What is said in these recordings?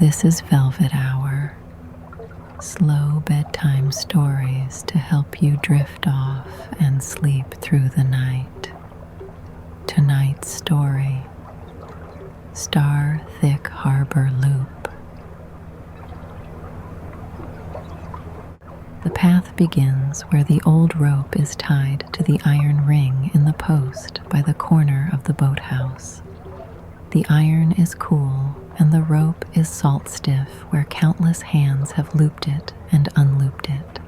This is Velvet Hour, slow bedtime stories to help you drift off and sleep through the night. Tonight's story, Star Thick Harbor Loop. The path begins where the old rope is tied to the iron ring in the post by the corner of the boathouse. The iron is cool and the rope is salt stiff where countless hands have looped it and unlooped it.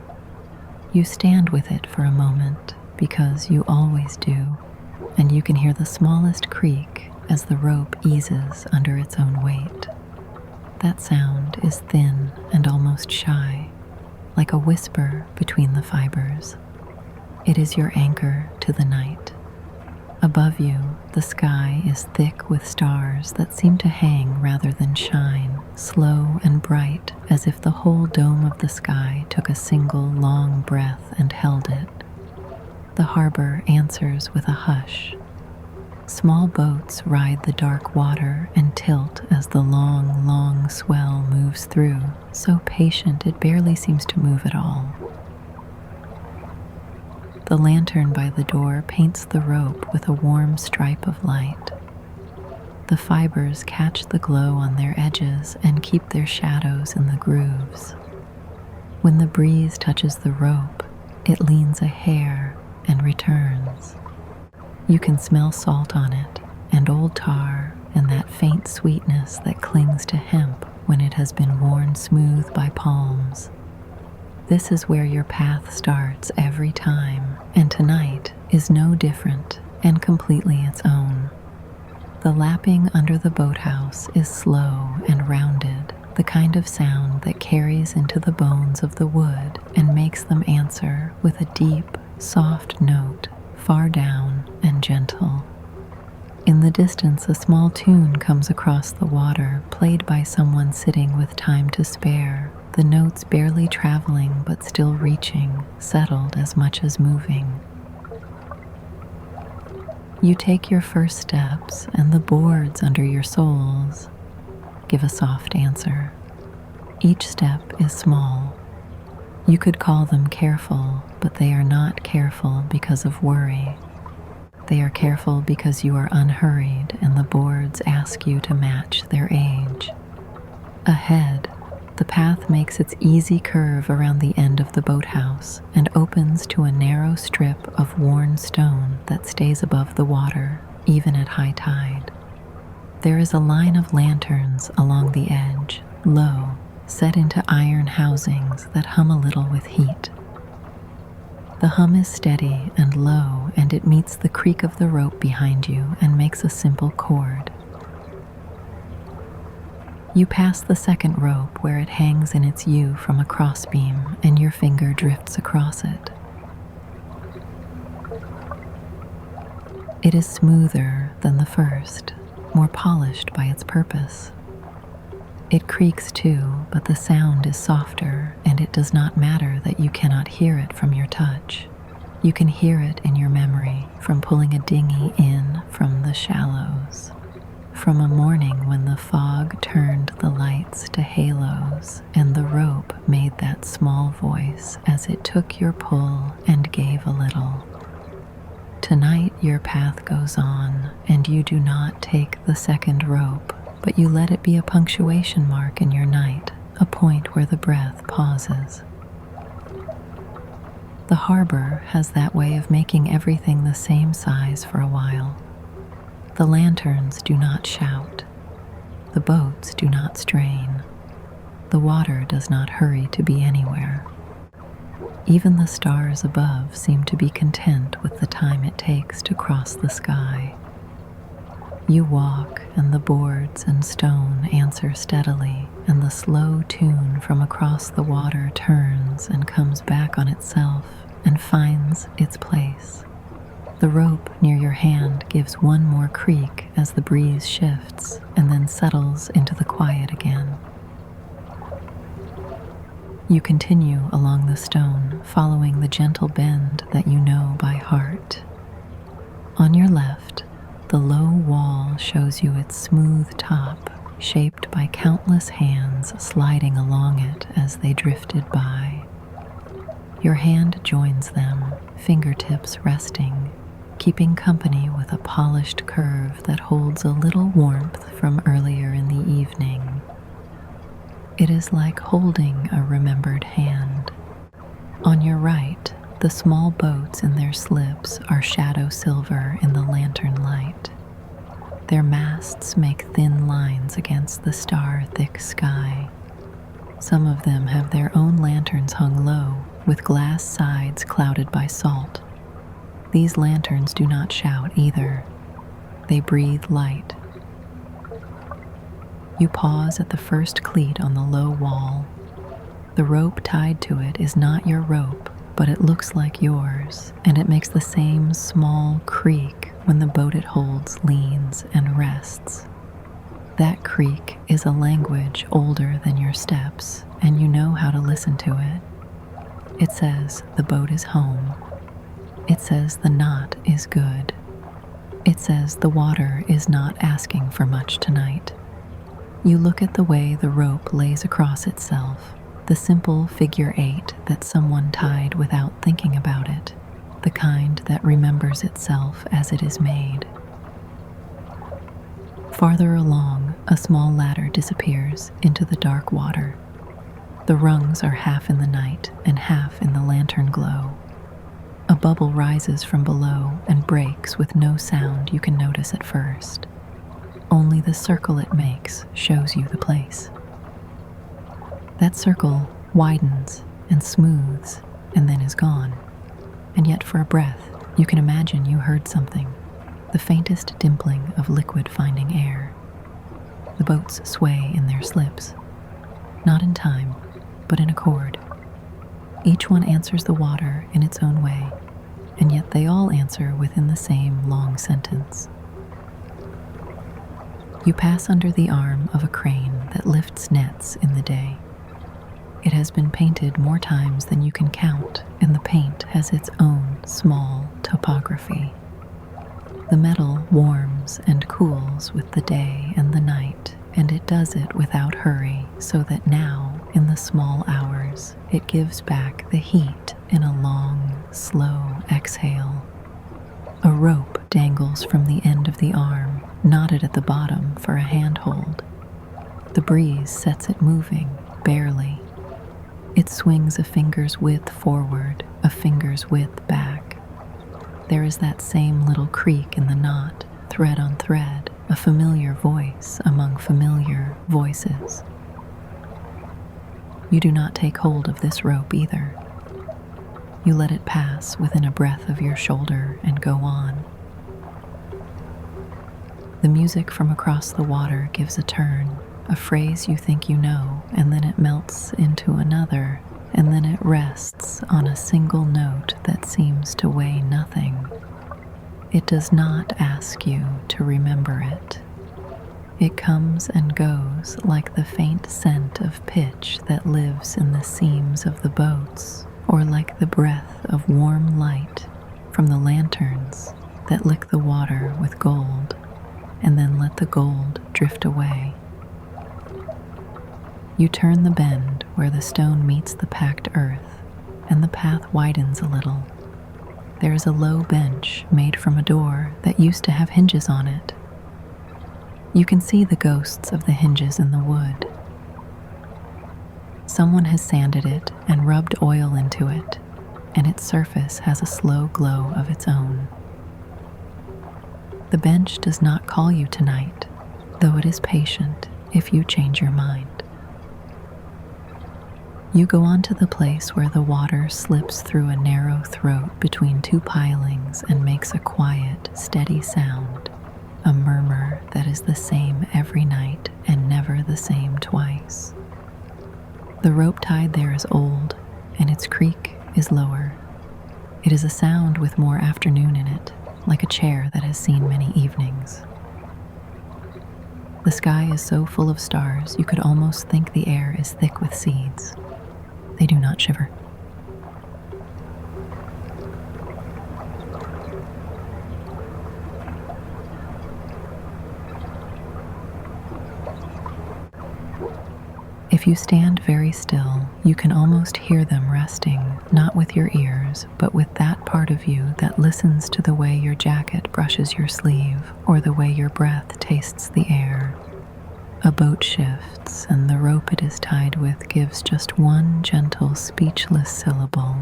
You stand with it for a moment because you always do, and you can hear the smallest creak as the rope eases under its own weight. That sound is thin and almost shy, like a whisper between the fibers. It is your anchor to the night. Above you, the sky is thick with stars that seem to hang rather than shine, slow and bright, as if the whole dome of the sky took a single long breath and held it. The harbor answers with a hush. Small boats ride the dark water and tilt as the long, long swell moves through, so patient it barely seems to move at all. The lantern by the door paints the rope with a warm stripe of light. The fibers catch the glow on their edges and keep their shadows in the grooves. When the breeze touches the rope, it leans a hair and returns. You can smell salt on it, and old tar, and that faint sweetness that clings to hemp when it has been worn smooth by palms. This is where your path starts every time, and tonight is no different and completely its own. The lapping under the boathouse is slow and rounded, the kind of sound that carries into the bones of the wood and makes them answer with a deep, soft note, far down and gentle. In the distance, a small tune comes across the water, played by someone sitting with time to spare, the notes barely traveling but still reaching, settled as much as moving. You take your first steps, and the boards under your soles give a soft answer. Each step is small. You could call them careful, but they are not careful because of worry. They are careful because you are unhurried and the boards ask you to match their age. Ahead, the path makes its easy curve around the end of the boathouse and opens to a narrow strip of worn stone that stays above the water, even at high tide. There is a line of lanterns along the edge, low, set into iron housings that hum a little with heat. The hum is steady and low, and it meets the creak of the rope behind you and makes a simple chord. You pass the second rope where it hangs in its U from a crossbeam, and your finger drifts across it. It is smoother than the first, more polished by its purpose. It creaks too, but the sound is softer, and it does not matter that you cannot hear it from your touch. You can hear it in your memory from pulling a dinghy in from the shallows. From a morning when the fog turned the lights to halos and the rope made that small voice as it took your pull and gave a little. Tonight your path goes on, and you do not take the second rope, but you let it be a punctuation mark in your night, a point where the breath pauses. The harbor has that way of making everything the same size for a while. The lanterns do not shout. The boats do not strain. The water does not hurry to be anywhere. Even the stars above seem to be content with the time it takes to cross the sky. You walk, and the boards and stone answer steadily, and the slow tune from across the water turns and comes back on itself and finds its place. The rope near your hand gives one more creak as the breeze shifts and then settles into the quiet again. You continue along the stone, following the gentle bend that you know by heart. On your left, the low wall shows you its smooth top shaped by countless hands sliding along it as they drifted by. Your hand joins them, fingertips resting, keeping company with a polished curve that holds a little warmth from earlier in the evening. It is like holding a remembered hand. On your right, the small boats in their slips are shadow silver in the lantern light. Their masts make thin lines against the star-thick sky. Some of them have their own lanterns hung low, with glass sides clouded by salt. These lanterns do not shout either. They breathe light. You pause at the first cleat on the low wall. The rope tied to it is not your rope, but it looks like yours, and it makes the same small creak when the boat it holds leans and rests. That creak is a language older than your steps, and you know how to listen to it. It says the boat is home. It says the knot is good. It says the water is not asking for much tonight. You look at the way the rope lays across itself, the simple figure 8 that someone tied without thinking about it, the kind that remembers itself as it is made. Farther along, a small ladder disappears into the dark water. The rungs are half in the night and half in the lantern glow. A bubble rises from below and breaks with no sound you can notice at first. Only the circle it makes shows you the place. That circle widens and smooths and then is gone. And yet for a breath, you can imagine you heard something, the faintest dimpling of liquid finding air. The boats sway in their slips, not in time, but in accord. Each one answers the water in its own way, and yet they all answer within the same long sentence. You pass under the arm of a crane that lifts nets in the day. It has been painted more times than you can count, and the paint has its own small topography. The metal warms and cools with the day and the night, and it does it without hurry, so that now, in the small hours, it gives back the heat in a long, slow exhale. A rope dangles from the end of the arm, knotted at the bottom for a handhold. The breeze sets it moving, barely. It swings a finger's width forward, a finger's width back. There is that same little creak in the knot, thread on thread, a familiar voice among familiar voices. You do not take hold of this rope either. You let it pass within a breath of your shoulder and go on. The music from across the water gives a turn, a phrase you think you know, and then it melts into another, and then it rests on a single note that seems to weigh nothing. It does not ask you to remember it. It comes and goes like the faint scent of pitch that lives in the seams of the boats, or like the breath of warm light from the lanterns that lick the water with gold and then let the gold drift away. You turn the bend where the stone meets the packed earth, and the path widens a little. There is a low bench made from a door that used to have hinges on it. You can see the ghosts of the hinges in the wood. Someone has sanded it and rubbed oil into it, and its surface has a slow glow of its own. The bench does not call you tonight, though it is patient if you change your mind. You go on to the place where the water slips through a narrow throat between two pilings and makes a quiet, steady sound, a murmur that is the same every night and never the same twice. The rope tied there is old, and its creak is lower. It is a sound with more afternoon in it, like a chair that has seen many evenings. The sky is so full of stars you could almost think the air is thick with seeds. They do not shiver. If you stand very still, you can almost hear them resting, not with your ears, but with that part of you that listens to the way your jacket brushes your sleeve or the way your breath tastes the air. A boat shifts, and the rope it is tied with gives just one gentle, speechless syllable,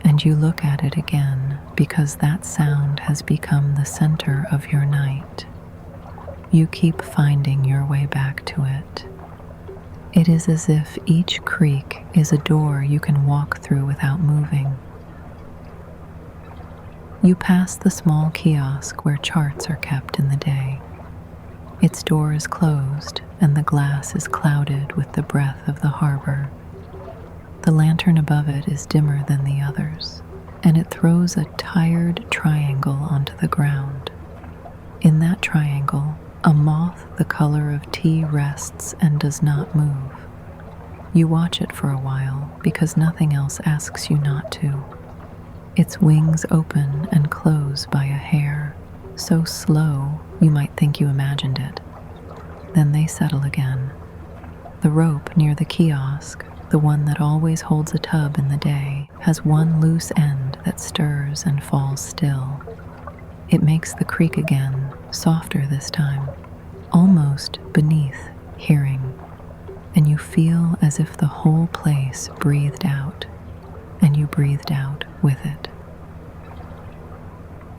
and you look at it again because that sound has become the center of your night. You keep finding your way back to it. It is as if each creak is a door you can walk through without moving. You pass the small kiosk where charts are kept in the day. Its door is closed, and the glass is clouded with the breath of the harbor. The lantern above it is dimmer than the others, and it throws a tired triangle onto the ground. In that triangle, a moth the color of tea rests and does not move. You watch it for a while because nothing else asks you not to. Its wings open and close by a hair, so slow you might think you imagined it. Then they settle again. The rope near the kiosk, the one that always holds a tub in the day, has one loose end that stirs and falls still. It makes the creak again, softer this time, almost beneath hearing, and you feel as if the whole place breathed out, and you breathed out with it.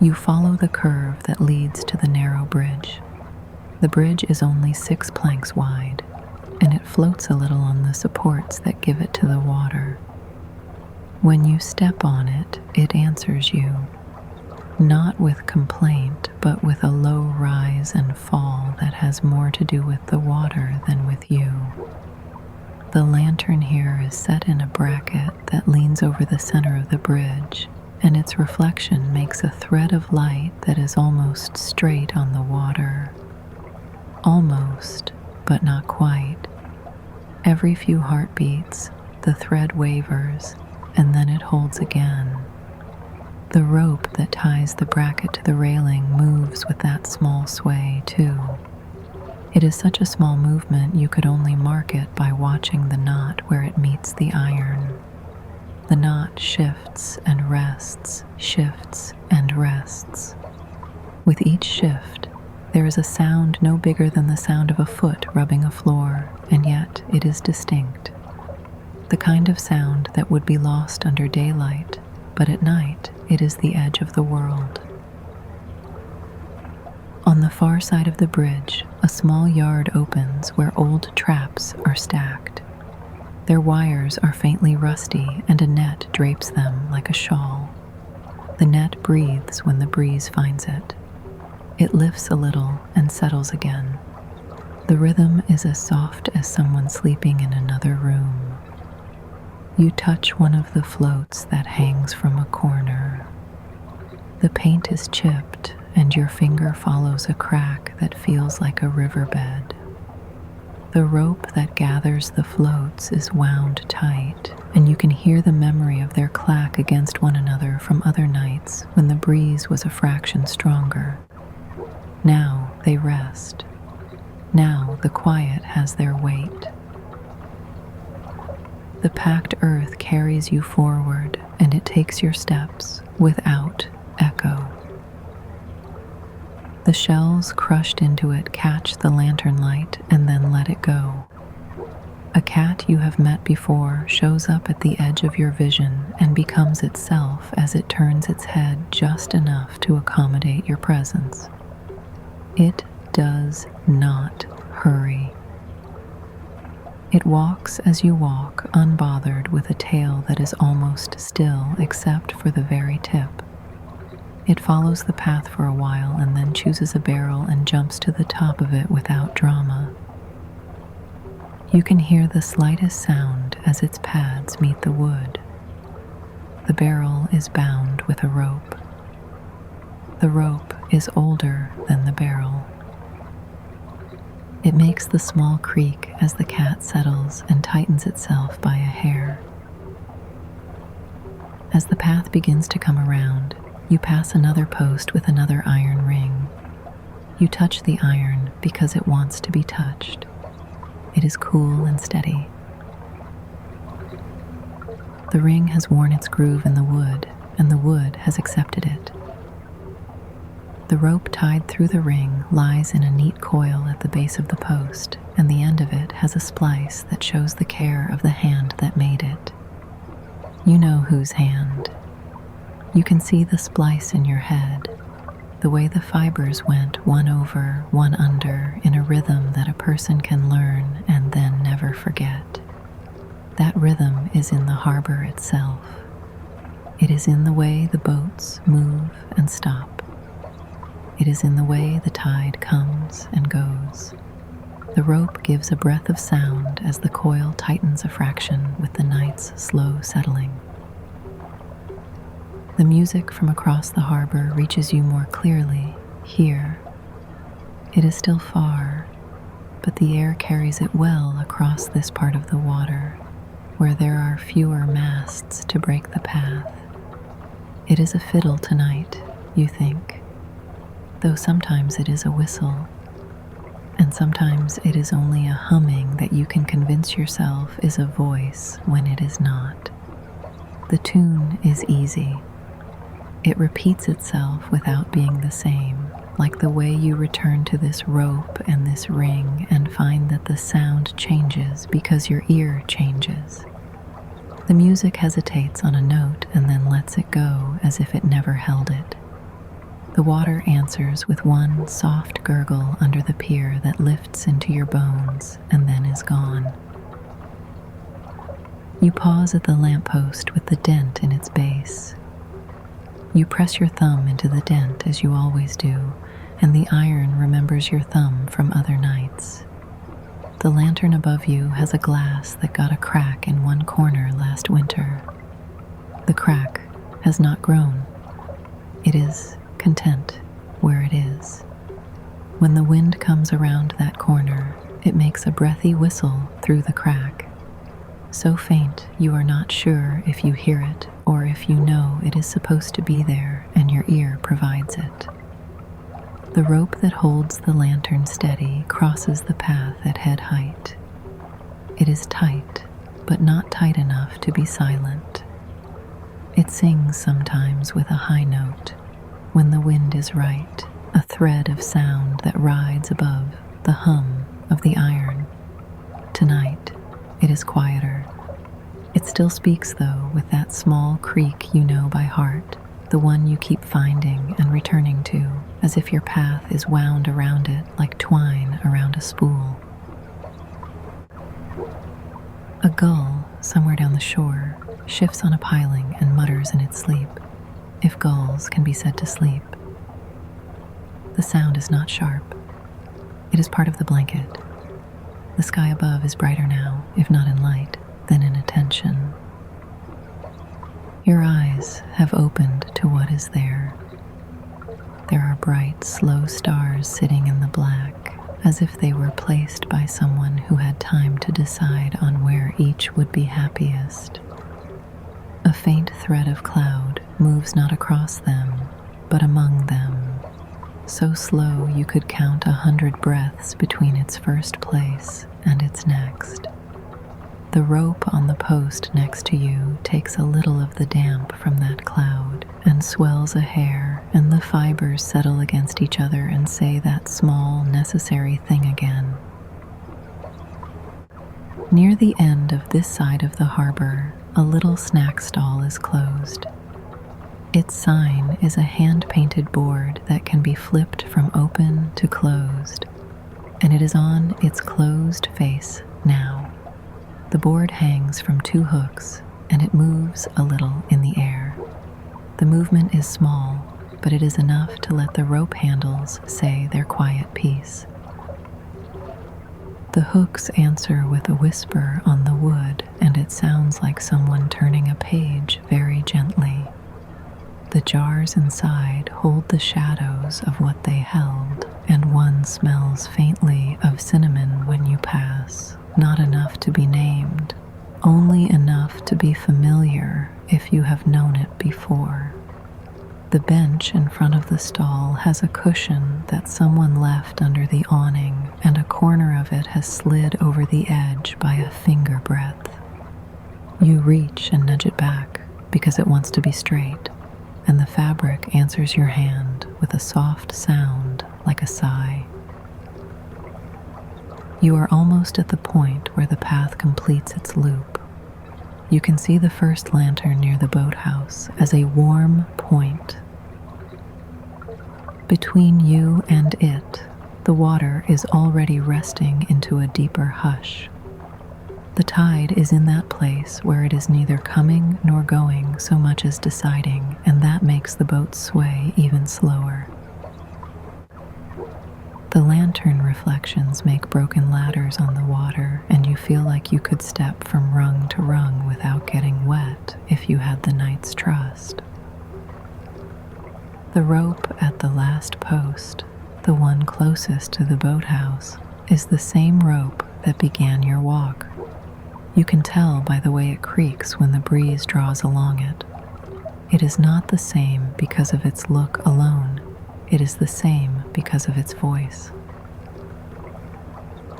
You follow the curve that leads to the narrow bridge. The bridge is only 6 planks wide, and it floats a little on the supports that give it to the water. When you step on it, it answers you, not with complaint, but with a low rise and fall that has more to do with the water than with you. The lantern here is set in a bracket that leans over the center of the bridge, and its reflection makes a thread of light that is almost straight on the water. Almost, but not quite. Every few heartbeats, the thread wavers, and then it holds again. The rope that ties the bracket to the railing moves with that small sway, too. It is such a small movement you could only mark it by watching the knot where it meets the iron. The knot shifts and rests, shifts and rests. With each shift, there is a sound no bigger than the sound of a foot rubbing a floor, and yet it is distinct. The kind of sound that would be lost under daylight, but at night it is the edge of the world. On the far side of the bridge, a small yard opens where old traps are stacked. Their wires are faintly rusty, and a net drapes them like a shawl. The net breathes when the breeze finds it. It lifts a little and settles again. The rhythm is as soft as someone sleeping in another room. You touch one of the floats that hangs from a corner. The paint is chipped, and your finger follows a crack that feels like a riverbed. The rope that gathers the floats is wound tight, and you can hear the memory of their clack against one another from other nights when the breeze was a fraction stronger. Now they rest. Now the quiet has their weight. The packed earth carries you forward, and it takes your steps without echo. The shells crushed into it catch the lantern light and then let it go. A cat you have met before shows up at the edge of your vision and becomes itself as it turns its head just enough to accommodate your presence. It does not hurry. It walks as you walk, unbothered, with a tail that is almost still except for the very tip. It follows the path for a while and then chooses a barrel and jumps to the top of it without drama. You can hear the slightest sound as its pads meet the wood. The barrel is bound with a rope. The rope is older than the barrel. It makes the small creak as the cat settles and tightens itself by a hair. As the path begins to come around, you pass another post with another iron ring. You touch the iron because it wants to be touched. It is cool and steady, The ring has worn its groove in the wood, and the wood has accepted it. The rope tied through the ring lies in a neat coil at the base of the post, and the end of it has a splice that shows the care of the hand that made it. You know whose hand. You can see the splice in your head, the way the fibers went one over, one under in a rhythm that a person can learn and then never forget. That rhythm is in the harbor itself. It is in the way the boats move and stop. It is in the way the tide comes and goes. The rope gives a breath of sound as the coil tightens a fraction with the night's slow settling. The music from across the harbor reaches you more clearly here. It is still far, but the air carries it well across this part of the water, where there are fewer masts to break the path. It is a fiddle tonight, you think, though sometimes it is a whistle, and sometimes it is only a humming that you can convince yourself is a voice when it is not. The tune is easy. It repeats itself without being the same, like the way you return to this rope and this ring and find that the sound changes because your ear changes. The music hesitates on a note and then lets it go as if it never held it. The water answers with one soft gurgle under the pier that lifts into your bones and then is gone. You pause at the lamppost with the dent in its base. You press your thumb into the dent as you always do, and the iron remembers your thumb from other nights. The lantern above you has a glass that got a crack in one corner last winter. The crack has not grown. It is content where it is. When the wind comes around that corner, it makes a breathy whistle through the crack, so faint you are not sure if you hear it or if you know it is supposed to be there and your ear provides it. The rope that holds the lantern steady crosses the path at head height. It is tight, but not tight enough to be silent. It sings sometimes with a high note, when the wind is right, a thread of sound that rides above the hum of the iron. Tonight, it is quieter. It still speaks, though, with that small creak you know by heart, the one you keep finding and returning to, as if your path is wound around it like twine around a spool. A gull, somewhere down the shore, shifts on a piling and mutters in its sleep, if gulls can be said to sleep. The sound is not sharp. It is part of the blanket. The sky above is brighter now, if not in light, than in attention. Your eyes have opened to what is there. There are bright, slow stars sitting in the black, as if they were placed by someone who had time to decide on where each would be happiest. A faint thread of cloud moves not across them, but among them, so slow you could count 100 breaths between its first place and its next. The rope on the post next to you takes a little of the damp from that cloud and swells a hair, and the fibers settle against each other and say that small, necessary thing again. Near the end of this side of the harbor, a little snack stall is closed. Its sign is a hand-painted board that can be flipped from open to closed, and it is on its closed face now. The board hangs from 2 hooks, and it moves a little in the air. The movement is small, but it is enough to let the rope handles say their quiet piece. The hooks answer with a whisper on the wood, and it sounds like someone turning a page very gently. The jars inside hold the shadows of what they held, and one smells faintly of cinnamon when you pass. Not enough to be named, only enough to be familiar if you have known it before. The bench in front of the stall has a cushion that someone left under the awning, and a corner of it has slid over the edge by a finger breadth. You reach and nudge it back because it wants to be straight, and the fabric answers your hand with a soft sound like a sigh. You are almost at the point where the path completes its loop. You can see the first lantern near the boathouse as a warm point. Between you and it, the water is already resting into a deeper hush. The tide is in that place where it is neither coming nor going so much as deciding, and that makes the boat sway even slower. The lantern reflections make broken ladders on the water, and you feel like you could step from rung to rung without getting wet if you had the night's trust. The rope at the last post, the one closest to the boathouse, is the same rope that began your walk. You can tell by the way it creaks when the breeze draws along it. It is not the same because of its look alone. It is the same because of its voice.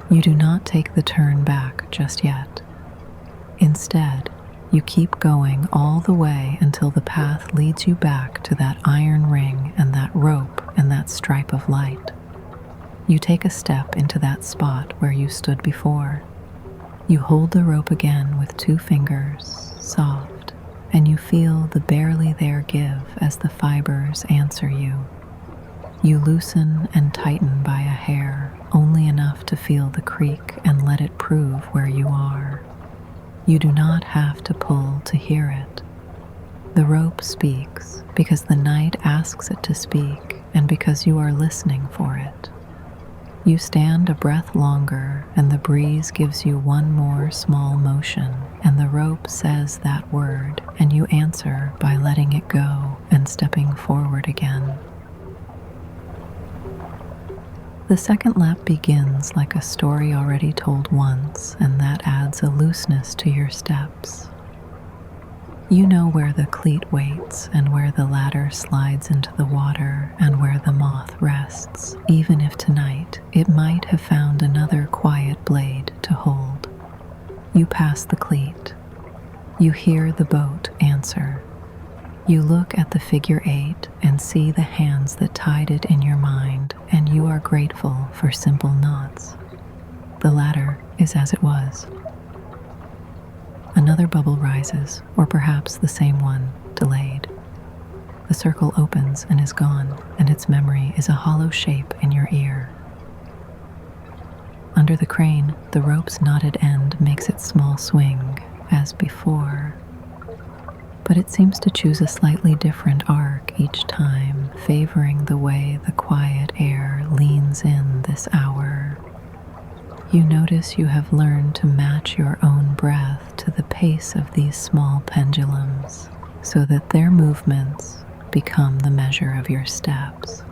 You do not take the turn back just yet. Instead, you keep going all the way until the path leads you back to that iron ring and that rope and that stripe of light. You take a step into that spot where you stood before. You hold the rope again with 2 fingers, soft, and you feel the barely there give as the fibers answer you. You loosen and tighten by a hair, only enough to feel the creak and let it prove where you are. You do not have to pull to hear it. The rope speaks because the night asks it to speak and because you are listening for it. You stand a breath longer and the breeze gives you one more small motion and the rope says that word and you answer by letting it go and stepping forward again. The second lap begins like a story already told once, and that adds a looseness to your steps. You know where the cleat waits and where the ladder slides into the water and where the moth rests, even if tonight it might have found another quiet blade to hold. You pass the cleat. You hear the boat answer. You look at the figure 8 and see the hands that tied it in your mind, and you are grateful for simple knots. The ladder is as it was. Another bubble rises, or perhaps the same one, delayed. The circle opens and is gone, and its memory is a hollow shape in your ear. Under the crane, the rope's knotted end makes its small swing, as before. But it seems to choose a slightly different arc each time, favoring the way the quiet air leans in this hour. You notice you have learned to match your own breath to the pace of these small pendulums, so that their movements become the measure of your steps.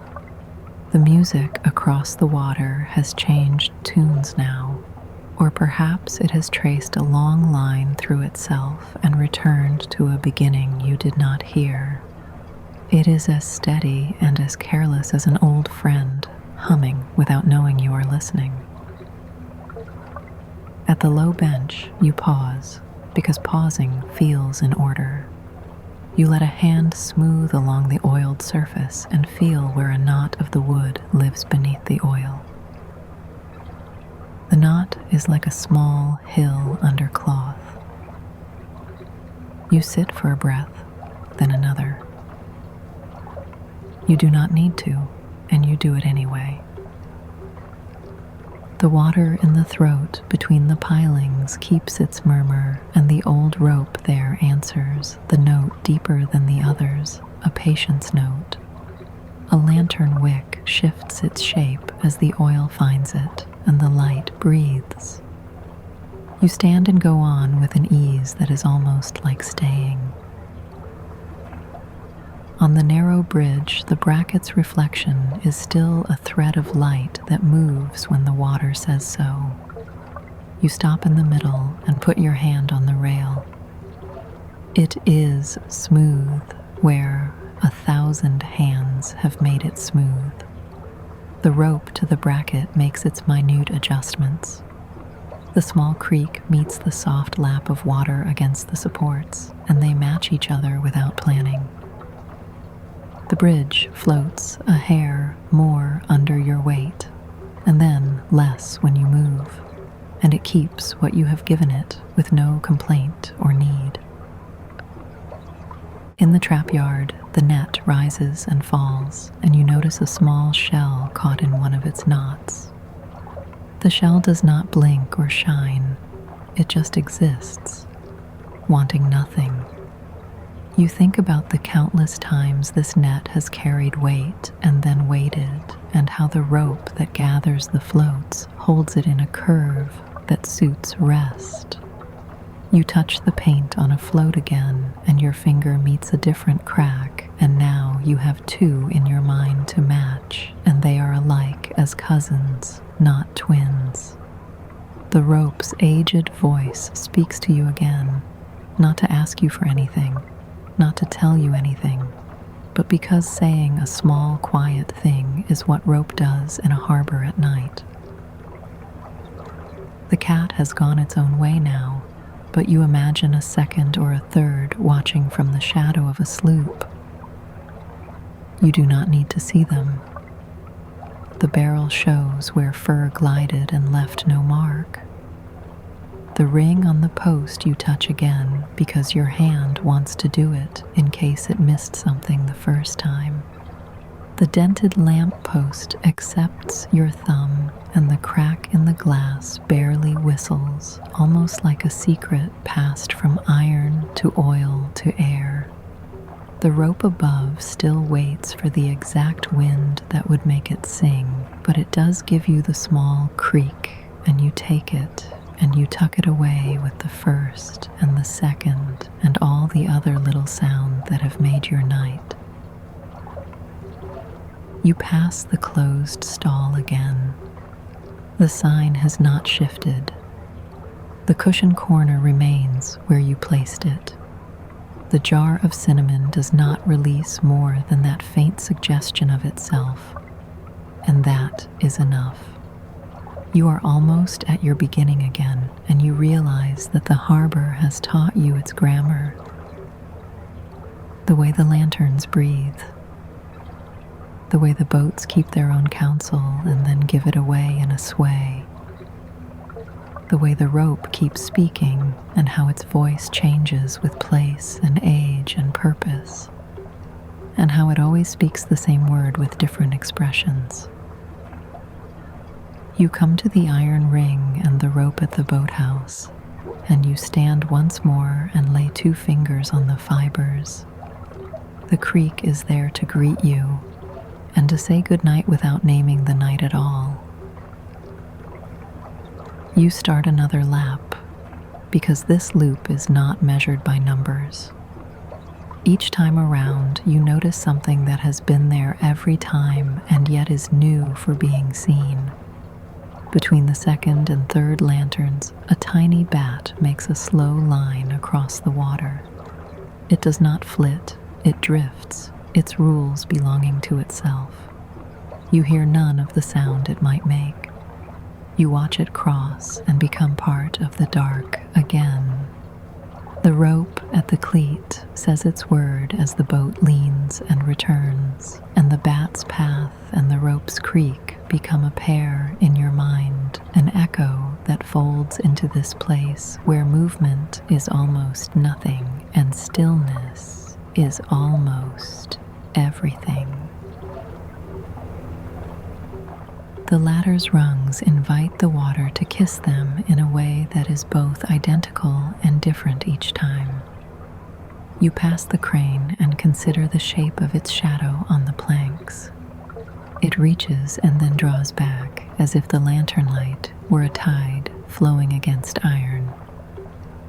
The music across the water has changed tunes now, or perhaps it has traced a long line through itself and returned to a beginning you did not hear. It is as steady and as careless as an old friend, humming without knowing you are listening. At the low bench, you pause, because pausing feels in order. You let a hand smooth along the oiled surface and feel where a knot of the wood lives beneath the oil. The knot is like a small hill under cloth. You sit for a breath, then another. You do not need to, and you do it anyway. The water in the throat between the pilings keeps its murmur, and the old rope there answers, the note deeper than the others, a patience note. A lantern wick shifts its shape as the oil finds it, and the light breathes. You stand and go on with an ease that is almost like staying. On the narrow bridge, the bracket's reflection is still a thread of light that moves when the water says so. You stop in the middle and put your hand on the rail. It is smooth where 1,000 hands have made it smooth. The rope to the bracket makes its minute adjustments. The small creak meets the soft lap of water against the supports, and they match each other without planning. The bridge floats a hair more under your weight, and then less when you move, and it keeps what you have given it with no complaint or need. In the trapyard, the net rises and falls, and you notice a small shell caught in one of its knots. The shell does not blink or shine, it just exists, wanting nothing. You think about the countless times this net has carried weight and then waited, and how the rope that gathers the floats holds it in a curve that suits rest. You touch the paint on a float again, and your finger meets a different crack, and now you have two in your mind to match, and they are alike as cousins, not twins. The rope's aged voice speaks to you again, not to ask you for anything, not to tell you anything, but because saying a small, quiet thing is what rope does in a harbor at night. The cat has gone its own way now, but you imagine a second or a third watching from the shadow of a sloop. You do not need to see them. The barrel shows where fur glided and left no mark. The ring on the post you touch again because your hand wants to do it in case it missed something the first time. The dented lamp post accepts your thumb, and the crack in the glass barely whistles, almost like a secret passed from iron to oil to air. The rope above still waits for the exact wind that would make it sing, but it does give you the small creak, and you take it, and you tuck it away with the first and the second and all the other little sounds that have made your night. You pass the closed stall again. The sign has not shifted. The cushion corner remains where you placed it. The jar of cinnamon does not release more than that faint suggestion of itself, and that is enough. You are almost at your beginning again, and you realize that the harbor has taught you its grammar. The way the lanterns breathe, the way the boats keep their own counsel and then give it away in a sway, the way the rope keeps speaking and how its voice changes with place and age and purpose, and how it always speaks the same word with different expressions. You come to the iron ring and the rope at the boathouse, and you stand once more and lay 2 fingers on the fibers. The creek is there to greet you, and to say goodnight without naming the night at all. You start another lap, because this loop is not measured by numbers. Each time around, you notice something that has been there every time and yet is new for being seen. Between the second and third lanterns, a tiny bat makes a slow line across the water. It does not flit, it drifts, its rules belonging to itself. You hear none of the sound it might make. You watch it cross and become part of the dark again. The rope at the cleat says its word as the boat leans and returns, and the bat's path and the rope's creak become a pair in your mind, an echo that folds into this place where movement is almost nothing and stillness is almost everything. The ladder's rungs invite the water to kiss them in a way that is both identical and different each time. You pass the crane and consider the shape of its shadow on the planks. It reaches and then draws back, as if the lantern light were a tide flowing against iron.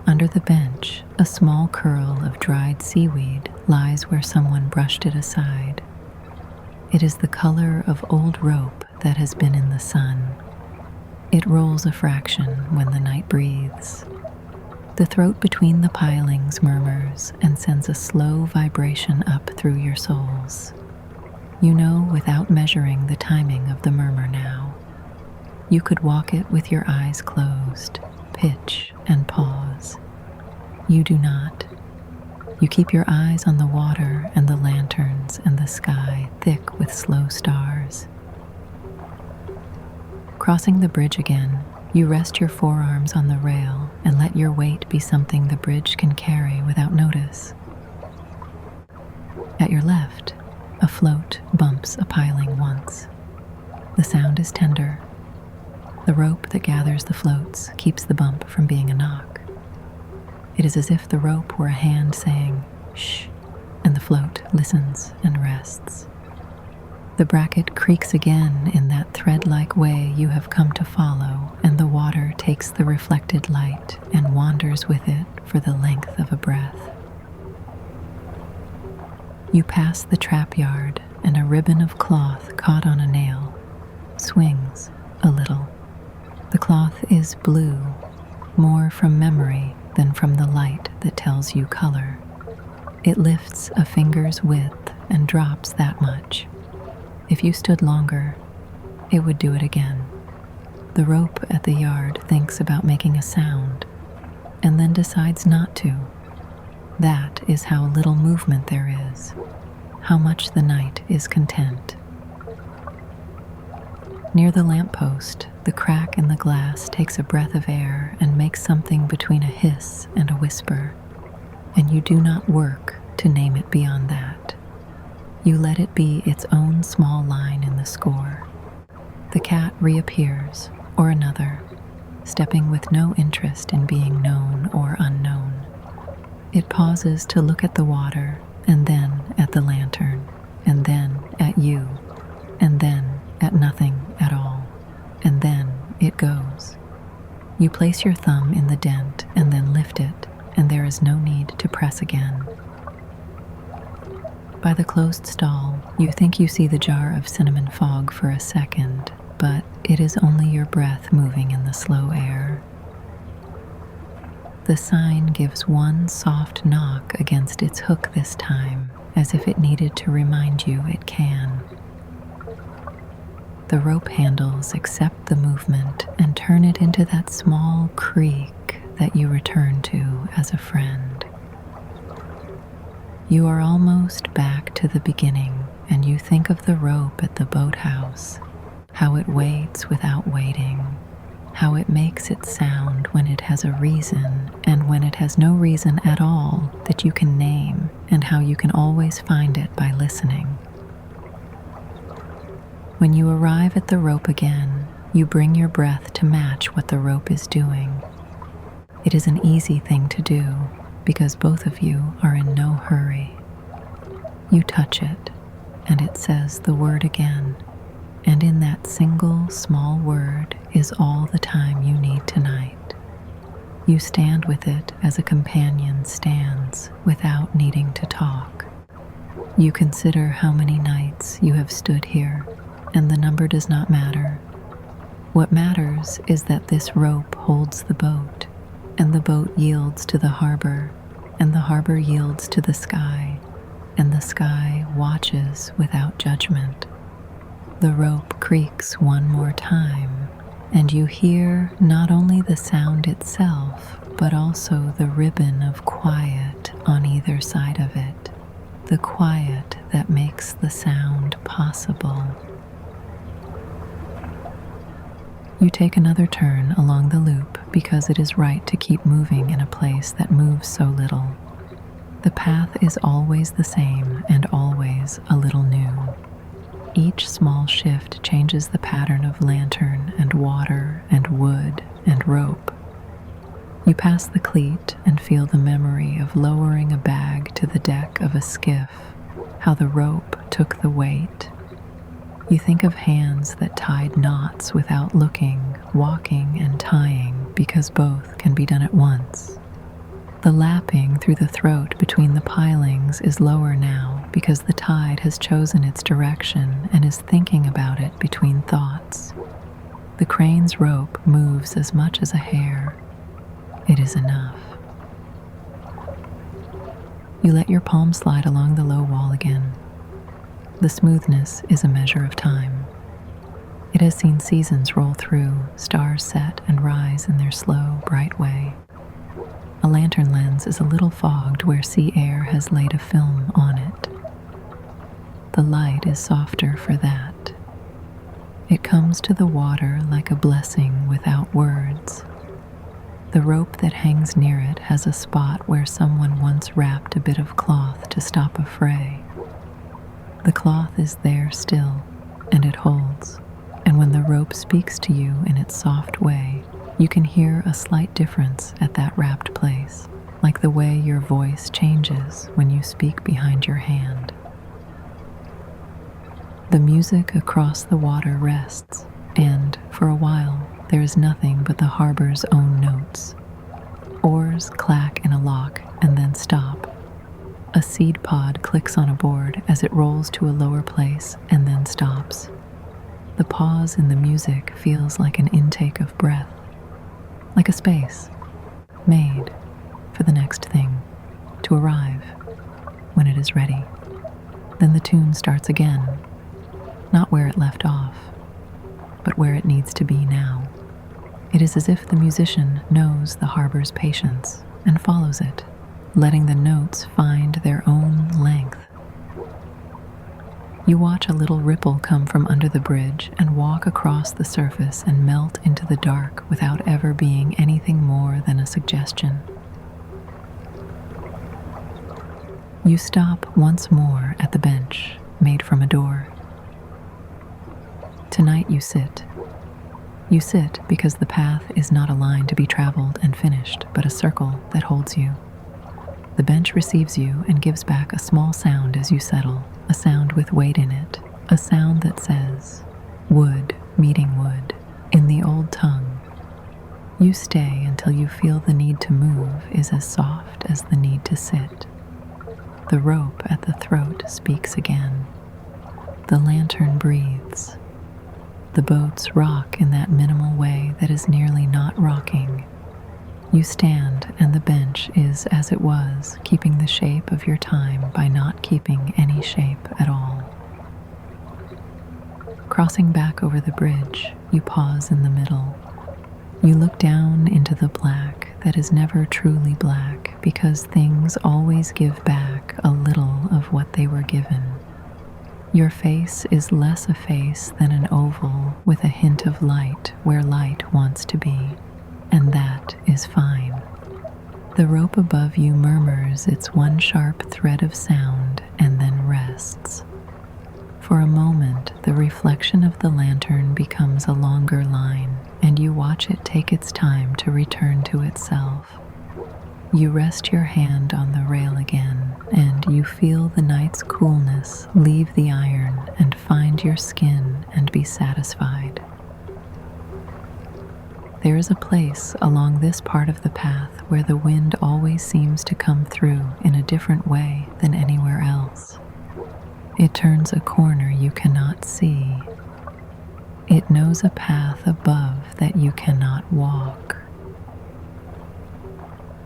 Under the bench, a small curl of dried seaweed lies where someone brushed it aside. It is the color of old rope that has been in the sun. It rolls a fraction when the night breathes. The throat between the pilings murmurs and sends a slow vibration up through your soles. You know without measuring the timing of the murmur now. You could walk it with your eyes closed, pitch and pause. You do not. You keep your eyes on the water and the lanterns and the sky thick with slow stars. Crossing the bridge again, you rest your forearms on the rail and let your weight be something the bridge can carry without notice. At your left, a float bumps a piling once. The sound is tender. The rope that gathers the floats keeps the bump from being a knock. It is as if the rope were a hand saying, "Shh," and the float listens and rests. The bracket creaks again in that thread-like way you have come to follow, and the water takes the reflected light and wanders with it for the length of a breath. You pass the trap yard, and a ribbon of cloth caught on a nail swings a little. The cloth is blue, more from memory than from the light that tells you color. It lifts a finger's width and drops that much. If you stood longer, it would do it again. The rope at the yard thinks about making a sound, and then decides not to. That is how little movement there is, how much the night is content. Near the lamppost, the crack in the glass takes a breath of air and makes something between a hiss and a whisper, and you do not work to name it beyond that. You let it be its own small line in the score. The cat reappears, or another, stepping with no interest in being known or unknown. It pauses to look at the water, and then at the lantern, and then at you, and then at nothing at all, and then it goes. You place your thumb in the dent and then lift it, and there is no need to press again. By the closed stall, you think you see the jar of cinnamon fog for a second, but it is only your breath moving in the slow air. The sign gives one soft knock against its hook this time, as if it needed to remind you it can. The rope handles accept the movement and turn it into that small creak that you return to as a friend. You are almost back to the beginning, and you think of the rope at the boathouse, how it waits without waiting, how it makes its sound when it has a reason and when it has no reason at all that you can name, and how you can always find it by listening. When you arrive at the rope again, you bring your breath to match what the rope is doing. It is an easy thing to do because both of you are in no hurry. You touch it, and it says the word again, and in that single small word is all the time you need tonight. You stand with it as a companion stands without needing to talk. You consider how many nights you have stood here, and the number does not matter. What matters is that this rope holds the boat, and the boat yields to the harbor, and the harbor yields to the sky, and the sky watches without judgment. The rope creaks one more time, and you hear not only the sound itself, but also the ribbon of quiet on either side of it, the quiet that makes the sound possible. You take another turn along the loop because it is right to keep moving in a place that moves so little. The path is always the same and always a little new. Each small shift changes the pattern of lantern and water and wood and rope. You pass the cleat and feel the memory of lowering a bag to the deck of a skiff, how the rope took the weight. You think of hands that tied knots without looking, walking and tying because both can be done at once. The lapping through the throat between the pilings is lower now because the tide has chosen its direction and is thinking about it between thoughts. The crane's rope moves as much as a hair. It is enough. You let your palm slide along the low wall again. The smoothness is a measure of time. It It has seen seasons roll through, stars set and rise in their slow, bright way. A lantern lens is a little fogged where sea air has laid a film on it. The light is softer for that. It comes to the water like a blessing without words. The rope that hangs near it has a spot where someone once wrapped a bit of cloth to stop a fray. The cloth is there still, and it holds, and when the rope speaks to you in its soft way, you can hear a slight difference at that wrapped place, like the way your voice changes when you speak behind your hand. The music across the water rests, and, for a while, there is nothing but the harbor's own notes. Oars clack in a lock and then stop. A seed pod clicks on a board as it rolls to a lower place and then stops. The pause in the music feels like an intake of breath, like a space made for the next thing to arrive when it is ready. Then the tune starts again, not where it left off, but where it needs to be now. It is as if the musician knows the harbor's patience and follows it, letting the notes find their own length. You watch a little ripple come from under the bridge and walk across the surface and melt into the dark without ever being anything more than a suggestion. You stop once more at the bench made from a door. Tonight you sit. You sit because the path is not a line to be traveled and finished, but a circle that holds you. The bench receives you and gives back a small sound as you settle, a sound with weight in it, a sound that says, wood meeting wood, in the old tongue. You stay until you feel the need to move is as soft as the need to sit. The rope at the throat speaks again. The lantern breathes. The boats rock in that minimal way that is nearly not rocking. You stand and the bench is as it was, keeping the shape of your time by not keeping any shape at all. Crossing back over the bridge, you pause in the middle. You look down into the black that is never truly black because things always give back a little of what they were given. Your face is less a face than an oval with a hint of light where light wants to be, and that is fine. The rope above you murmurs its one sharp thread of sound and then rests. For a moment, the reflection of the lantern becomes a longer line, and you watch it take its time to return to itself. You rest your hand on the rail again, and you feel the night's coolness leave the iron and find your skin and be satisfied. There is a place along this part of the path where the wind always seems to come through in a different way than anywhere else. It turns a corner you cannot see. It knows a path above that you cannot walk.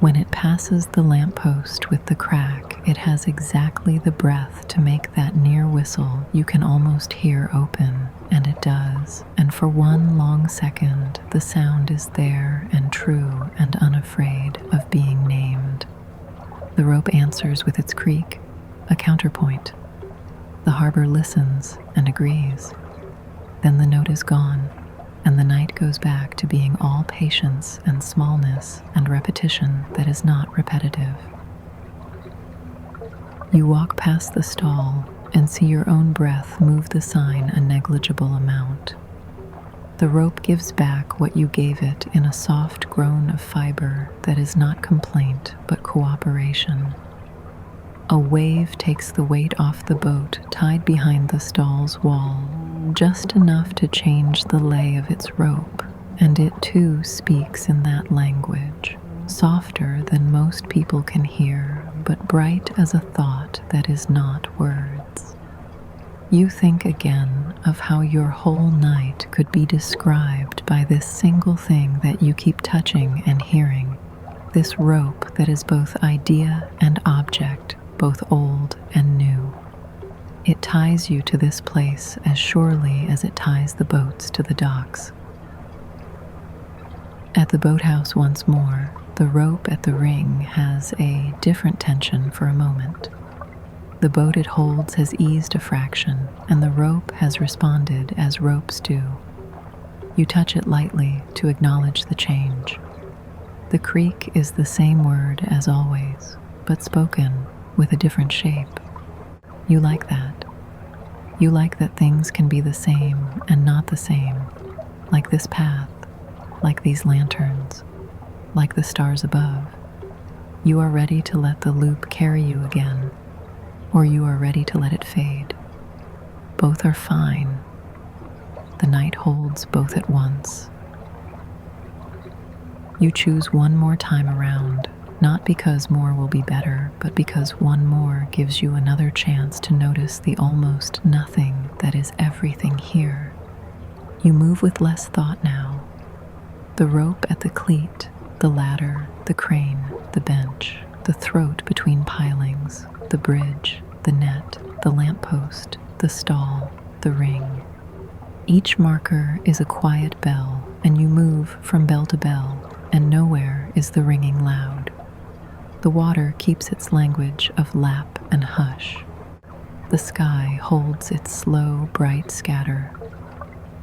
When it passes the lamppost with the crack, it has exactly the breath to make that near whistle you can almost hear open, and it does, and for one long second the sound is there and true and unafraid of being named. The rope answers with its creak, a counterpoint. The harbor listens and agrees. Then the note is gone, and the night goes back to being all patience and smallness and repetition that is not repetitive. You walk past the stall and see your own breath move the sign a negligible amount. The rope gives back what you gave it in a soft groan of fiber that is not complaint but cooperation. A wave takes the weight off the boat tied behind the stall's wall, just enough to change the lay of its rope, and it too speaks in that language, softer than most people can hear, but bright as a thought that is not words. You think again of how your whole night could be described by this single thing that you keep touching and hearing, this rope that is both idea and object, both old and new. It ties you to this place as surely as it ties the boats to the docks. At the boathouse once more, the rope at the ring has a different tension for a moment. The boat it holds has eased a fraction, and the rope has responded as ropes do. You touch it lightly to acknowledge the change. The creak is the same word as always, but spoken with a different shape. You like that. You like that things can be the same and not the same, like this path, like these lanterns, like the stars above. You are ready to let the loop carry you again, or you are ready to let it fade. Both are fine. The night holds both at once. You choose one more time around, not because more will be better, but because one more gives you another chance to notice the almost nothing that is everything here. You move with less thought now. The rope at the cleat, the ladder, the crane, the bench, the throat between pilings, the bridge, the net, the lamppost, the stall, the ring. Each marker is a quiet bell, and you move from bell to bell, and nowhere is the ringing loud. The water keeps its language of lap and hush. The sky holds its slow, bright scatter.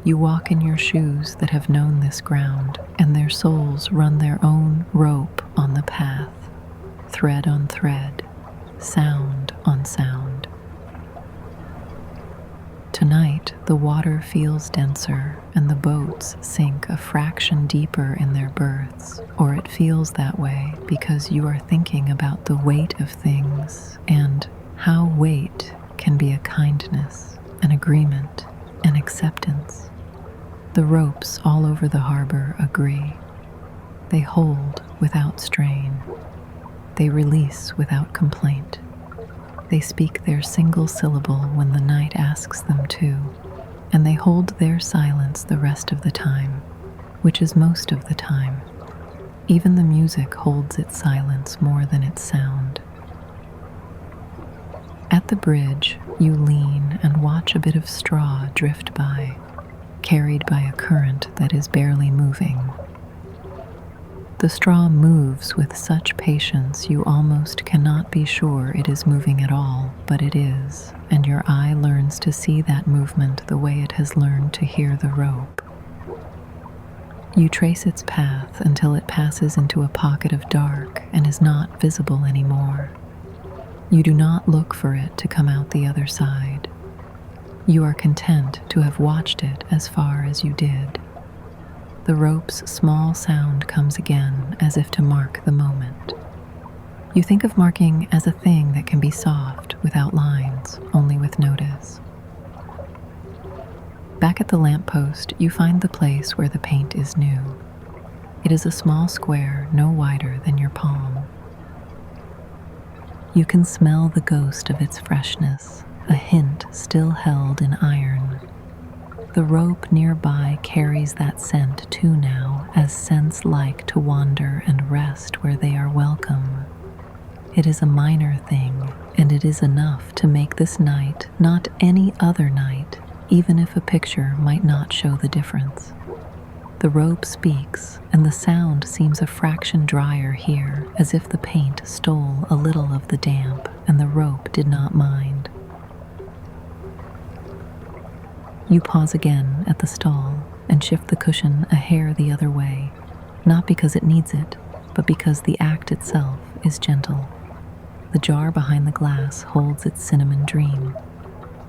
You walk in your shoes that have known this ground, and their soles run their own rope on the path, thread on thread, sound on sound. Tonight, the water feels denser, and the boats sink a fraction deeper in their berths, or it feels that way because you are thinking about the weight of things and how weight can be a kindness, an agreement, an acceptance. The ropes all over the harbor agree. They hold without strain. They release without complaint. They speak their single syllable when the night asks them to, and they hold their silence the rest of the time, which is most of the time. Even the music holds its silence more than its sound. At the bridge, you lean and watch a bit of straw drift by, carried by a current that is barely moving. The straw moves with such patience you almost cannot be sure it is moving at all, but it is, and your eye learns to see that movement the way it has learned to hear the rope. You trace its path until it passes into a pocket of dark and is not visible anymore. You do not look for it to come out the other side. You are content to have watched it as far as you did. The rope's small sound comes again as if to mark the moment. You think of marking as a thing that can be soft, without lines, only with notice. Back at the lamppost, you find the place where the paint is new. It is a small square no wider than your palm. You can smell the ghost of its freshness, a hint still held in iron. The rope nearby carries that scent too now, as scents like to wander and rest where they are welcome. It is a minor thing, and it is enough to make this night not any other night, even if a picture might not show the difference. The rope speaks, and the sound seems a fraction drier here, as if the paint stole a little of the damp, and the rope did not mind. You pause again at the stall and shift the cushion a hair the other way, not because it needs it, but because the act itself is gentle. The jar behind the glass holds its cinnamon dream.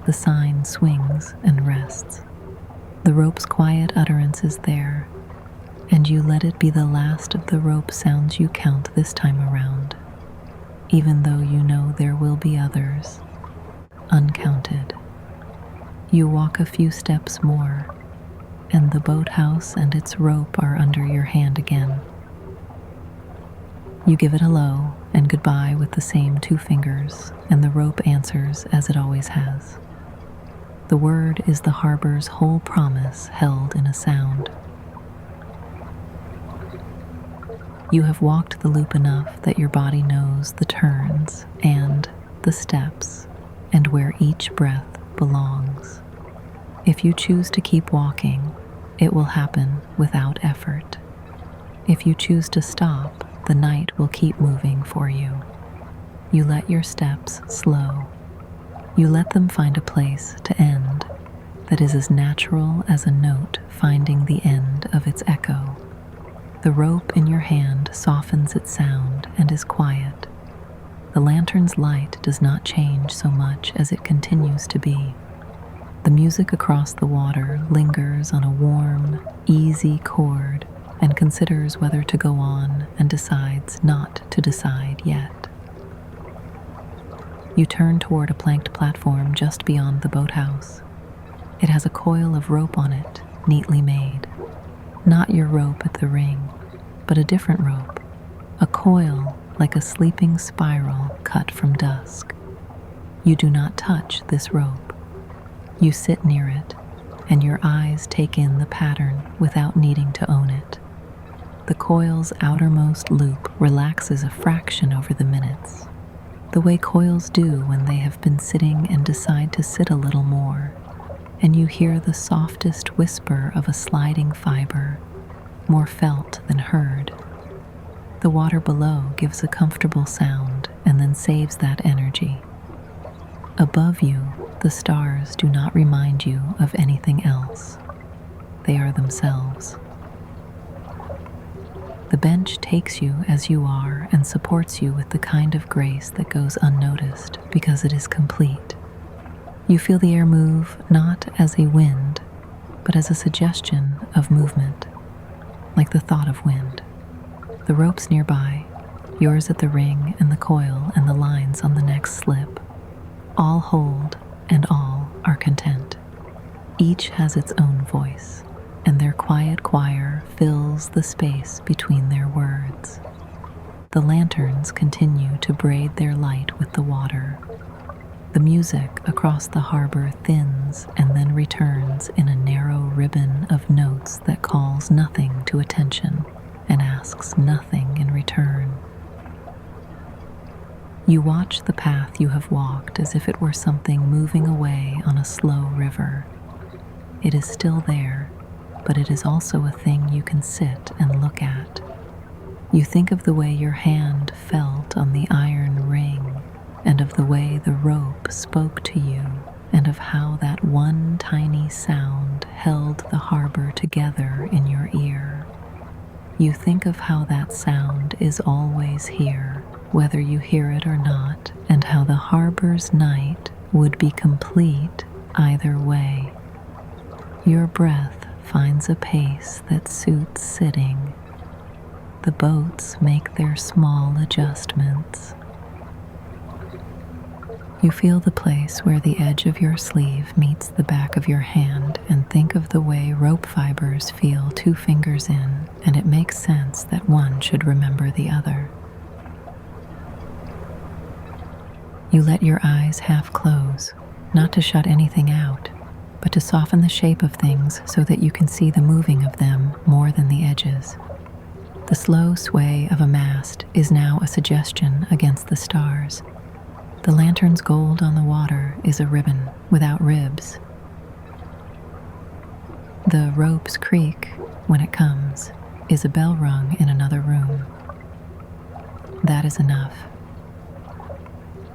The sign swings and rests. The rope's quiet utterance is there, and you let it be the last of the rope sounds you count this time around, even though you know there will be others, uncounted. You walk a few steps more, and the boathouse and its rope are under your hand again. You give it hello and goodbye with the same 2 fingers, and the rope answers as it always has. The word is the harbor's whole promise held in a sound. You have walked the loop enough that your body knows the turns and the steps. and where each breath belongs. If you choose to keep walking, it will happen without effort. If you choose to stop, the night will keep moving for you. You let your steps slow. You let them find a place to end that is as natural as a note finding the end of its echo. The rope in your hand softens its sound and is quiet. The lantern's light does not change so much as it continues to be. The music across the water lingers on a warm, easy chord and considers whether to go on and decides not to decide yet. You turn toward a planked platform just beyond the boathouse. It has a coil of rope on it, neatly made. Not your rope at the ring, but a different rope, a coil like a sleeping spiral cut from dusk. You do not touch this rope. You sit near it, and your eyes take in the pattern without needing to own it. The coil's outermost loop relaxes a fraction over the minutes, the way coils do when they have been sitting and decide to sit a little more, and you hear the softest whisper of a sliding fiber, more felt than heard. The water below gives a comfortable sound and then saves that energy. Above you, the stars do not remind you of anything else. They are themselves. The bench takes you as you are and supports you with the kind of grace that goes unnoticed because it is complete. You feel the air move not as a wind, but as a suggestion of movement, like the thought of wind. The ropes nearby, yours at the ring and the coil and the lines on the next slip, all hold and all are content. Each has its own voice, and their quiet choir fills the space between their words. The lanterns continue to braid their light with the water. The music across the harbor thins and then returns in a narrow ribbon of notes that calls nothing to attention and asks nothing in return. You watch the path you have walked as if it were something moving away on a slow river. It is still there, but it is also a thing you can sit and look at. You think of the way your hand felt on the iron ring, and of the way the rope spoke to you, and of how that one tiny sound held the harbor together in your ear. You think of how that sound is always here, whether you hear it or not, and how the harbor's night would be complete either way. Your breath finds a pace that suits sitting. The boats make their small adjustments. You feel the place where the edge of your sleeve meets the back of your hand and think of the way rope fibers feel 2 fingers in, and it makes sense that one should remember the other. You let your eyes half close, not to shut anything out, but to soften the shape of things so that you can see the moving of them more than the edges. The slow sway of a mast is now a suggestion against the stars. The lantern's gold on the water is a ribbon without ribs. The rope's creak, when it comes, is a bell rung in another room. That is enough.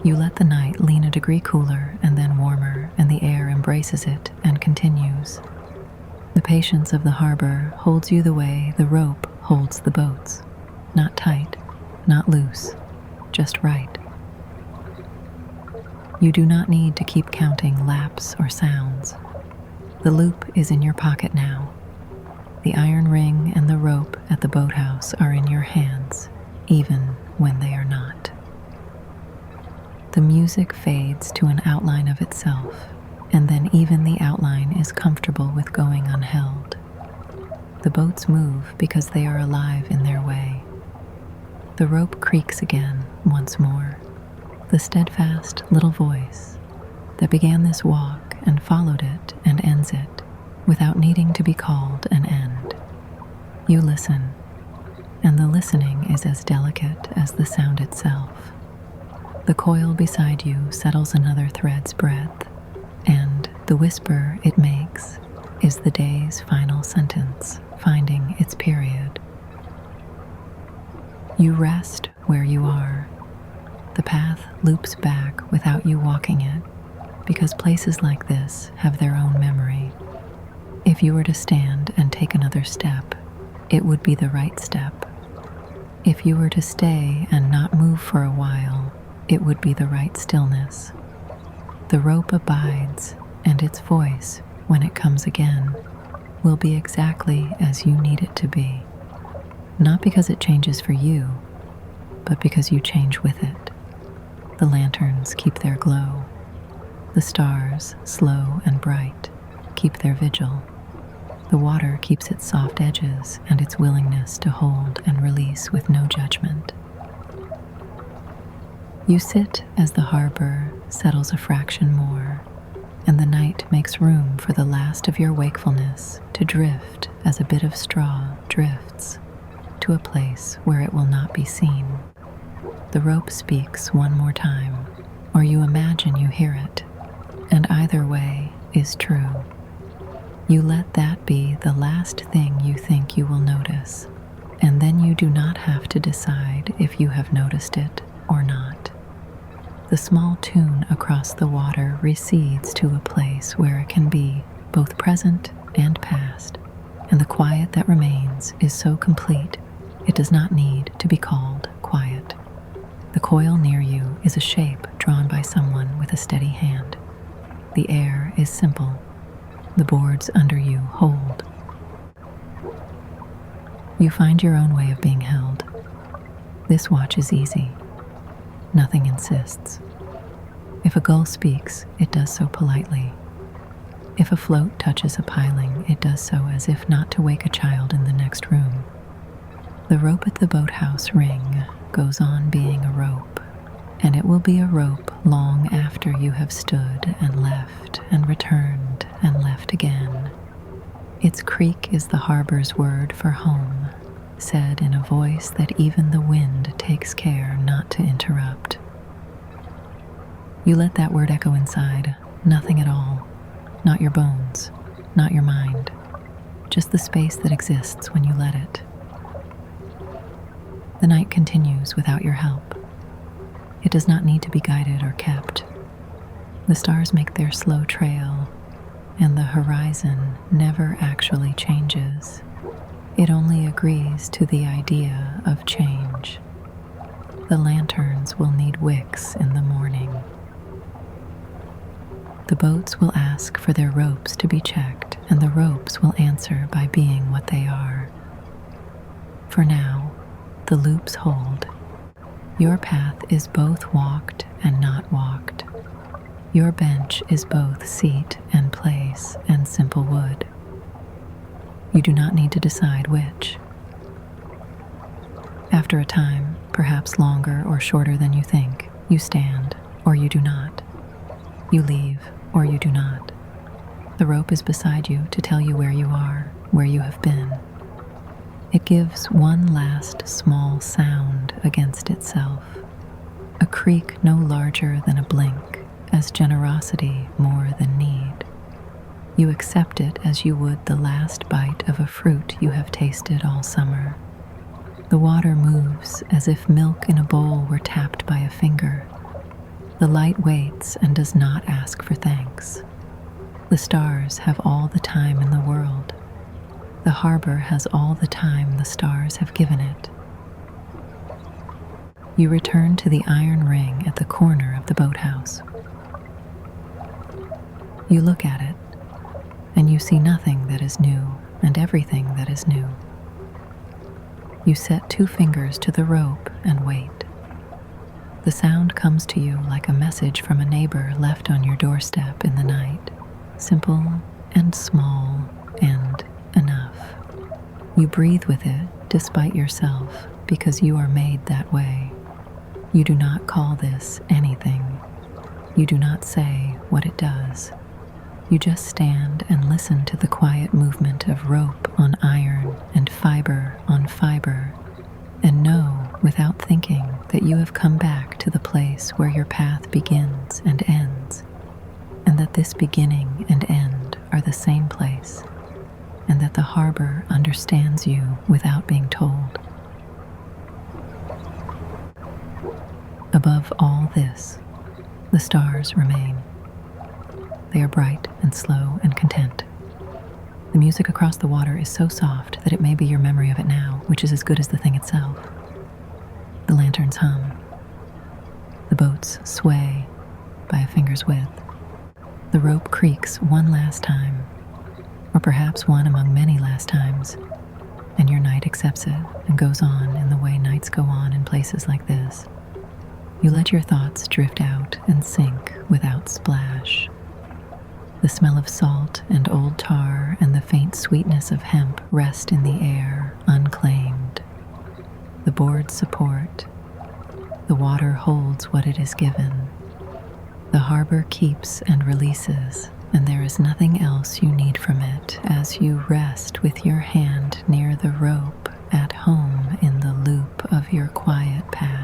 You let the night lean a degree cooler and then warmer, and the air embraces it and continues. The patience of the harbor holds you the way the rope holds the boats. Not tight, not loose, just right. You do not need to keep counting laps or sounds. The loop is in your pocket now. The iron ring and the rope at the boathouse are in your hands, even when they are not. The music fades to an outline of itself, and then even the outline is comfortable with going unheld. The boats move because they are alive in their way. The rope creaks again, once more. The steadfast little voice that began this walk and followed it and ends it without needing to be called an end. You listen, and the listening is as delicate as the sound itself. The coil beside you settles another thread's breadth, and the whisper it makes is the day's final sentence, finding its period. You rest where you are. The path loops back without you walking it, because places like this have their own memory. If you were to stand and take another step, it would be the right step. If you were to stay and not move for a while, it would be the right stillness. The rope abides, and its voice, when it comes again, will be exactly as you need it to be. Not because it changes for you, but because you change with it. The lanterns keep their glow. The stars, slow and bright, keep their vigil. The water keeps its soft edges and its willingness to hold and release with no judgment. You sit as the harbor settles a fraction more, and the night makes room for the last of your wakefulness to drift as a bit of straw drifts to a place where it will not be seen. The rope speaks one more time, or you imagine you hear it, and either way is true. You let that be the last thing you think you will notice, and then you do not have to decide if you have noticed it or not. The small tune across the water recedes to a place where it can be both present and past, and the quiet that remains is so complete it does not need to be called quiet. The coil near you is a shape drawn by someone with a steady hand. The air is simple. The boards under you hold. You find your own way of being held. This watch is easy. Nothing insists. If a gull speaks, it does so politely. If a float touches a piling, it does so as if not to wake a child in the next room. The rope at the boathouse ring goes on being a rope, and it will be a rope long after you have stood and left and returned and left again. Its creak is the harbor's word for home, said in a voice that even the wind takes care not to interrupt. You let that word echo inside, nothing at all, not your bones, not your mind, just the space that exists when you let it. The night continues without your help. It does not need to be guided or kept. The stars make their slow trail, and the horizon never actually changes. It only agrees to the idea of change. The lanterns will need wicks in the morning. The boats will ask for their ropes to be checked, and the ropes will answer by being what they are. For now, the loops hold. Your path is both walked and not walked. Your bench is both seat and place and simple wood. You do not need to decide which. After a time, perhaps longer or shorter than you think, you stand or you do not. You leave or you do not. The rope is beside you to tell you where you are, where you have been. It gives one last small sound against itself, a creak no larger than a blink, as generosity more than need. You accept it as you would the last bite of a fruit you have tasted all summer. The water moves as if milk in a bowl were tapped by a finger. The light waits and does not ask for thanks. The stars have all the time in the world. The harbor has all the time the stars have given it. You return to the iron ring at the corner of the boathouse. You look at it, and you see nothing that is new and everything that is new. You set 2 fingers to the rope and wait. The sound comes to you like a message from a neighbor left on your doorstep in the night, simple and small and enough. You breathe with it despite yourself because you are made that way. You do not call this anything. You do not say what it does. You just stand and listen to the quiet movement of rope on iron and fiber on fiber, and know without thinking that you have come back to the place where your path begins and ends, and that this beginning and end are the same place, and that the harbor understands you without being told. Above all this, the stars remain. They are bright and slow and content. The music across the water is so soft that it may be your memory of it now, which is as good as the thing itself. The lanterns hum. The boats sway by a finger's width. The rope creaks one last time, or perhaps one among many last times, and your night accepts it and goes on in the way nights go on in places like this. You let your thoughts drift out and sink without splash. The smell of salt and old tar and the faint sweetness of hemp rest in the air, unclaimed. The boards support. The water holds what it is given. The harbor keeps and releases, and there is nothing else you need from it as you rest with your hand near the rope at home in the loop of your quiet path.